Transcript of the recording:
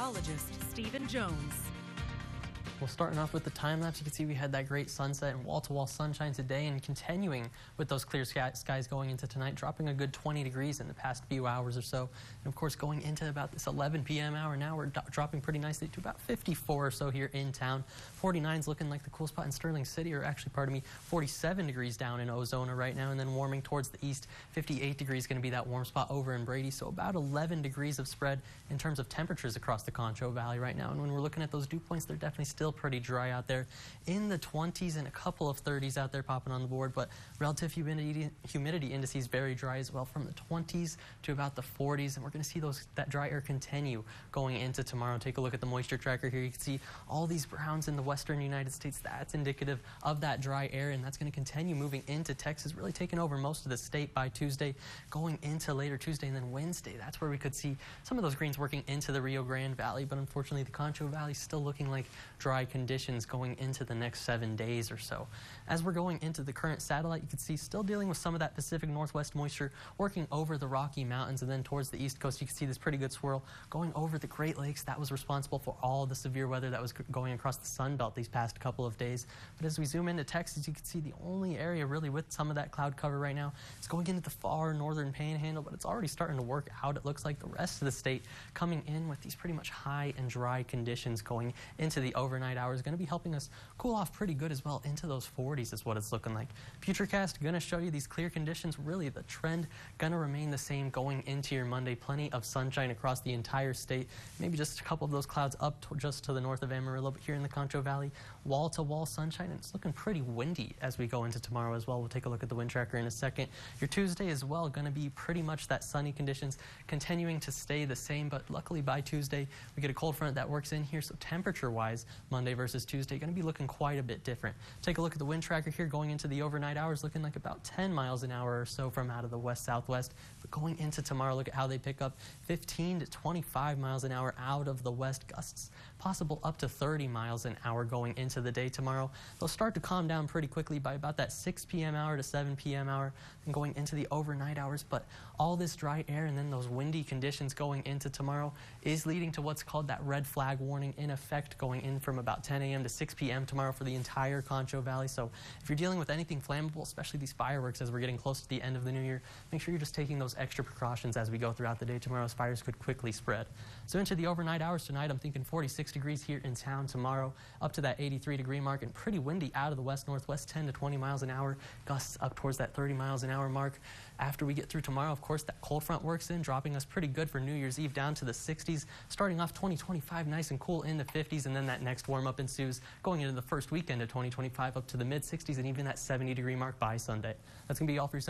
meteorologist, Stephen Jones. Well, starting off with the time-lapse, you can see we had that great sunset and wall-to-wall sunshine today, and continuing with those clear skies going into tonight, dropping a good 20 degrees in the past few hours or so. And of course, going into about this 11 p.m. hour now, we're dropping pretty nicely to about 54 or so here in town. 49's looking like the cool spot in Sterling City, or actually, 47 degrees down in Ozona right now, and then warming towards the east. 58 degrees going to be that warm spot over in Brady, so about 11 degrees of spread in terms of temperatures across the Concho Valley right now. And when we're looking at those dew points, they're definitely still pretty dry out there, in the 20s and a couple of 30s out there popping on the board, but relative humidity indices very dry as well, from the 20s to about the 40s, and we're going to see that dry air continue going into tomorrow. Take a look at the moisture tracker here. You can see all these browns in the western United States. That's indicative of that dry air, and that's going to continue moving into Texas, really taking over most of the state by Tuesday, going into later Tuesday, and then Wednesday. That's where we could see some of those greens working into the Rio Grande Valley, but unfortunately the Concho Valley is still looking like dry conditions going into the next 7 days or so. As we're going into the current satellite, you can see still dealing with some of that Pacific Northwest moisture working over the Rocky Mountains, and then towards the East Coast you can see this pretty good swirl going over the Great Lakes. That was responsible for all the severe weather that was going across the Sun Belt these past couple of days. But as we zoom into Texas, you can see the only area really with some of that cloud cover right now is going into the far northern panhandle, but it's already starting to work out. It looks like the rest of the state coming in with these pretty much high and dry conditions going into the overnight hours, going to be helping us cool off pretty good as well into those 40s is what it's looking like. Futurecast going to show you these clear conditions. Really, the trend going to remain the same going into your Monday. Plenty of sunshine across the entire state. Maybe just a couple of those clouds up just to the north of Amarillo, but here in the Concho Valley, wall-to-wall sunshine, and it's looking pretty windy as we go into tomorrow as well. We'll take a look at the wind tracker in a second. Your Tuesday as well going to be pretty much that sunny conditions continuing to stay the same, but luckily by Tuesday we get a cold front that works in here, so temperature-wise, Monday versus Tuesday going to be looking quite a bit different. Take a look at the wind tracker here going into the overnight hours, looking like about 10 miles an hour or so from out of the west-southwest. But going into tomorrow, look at how they pick up 15 to 25 miles an hour out of the west, gusts possible up to 30 miles an hour going into the day tomorrow. They'll start to calm down pretty quickly by about that 6 p.m. hour to 7 p.m. hour and going into the overnight hours. But all this dry air and then those windy conditions going into tomorrow is leading to what's called that red flag warning in effect going in from about 10 a.m. to 6 p.m. tomorrow for the entire Concho Valley. So if you're dealing with anything flammable, especially these fireworks as we're getting close to the end of the new year, make sure you're just taking those extra precautions as we go throughout the day. Tomorrow's fires could quickly spread. So into the overnight hours tonight, I'm thinking 46 degrees here in town tomorrow, up to that 83-degree mark, and pretty windy out of the west-northwest, 10 to 20 miles an hour, gusts up towards that 30 miles an hour mark. After we get through tomorrow, of course, that cold front works in, dropping us pretty good for New Year's Eve down to the 60s, starting off 2025 nice and cool in the 50s, and then that next warm-up ensues going into the first weekend of 2025 up to the mid-60s and even that 70-degree mark by Sunday. That's going to be all for your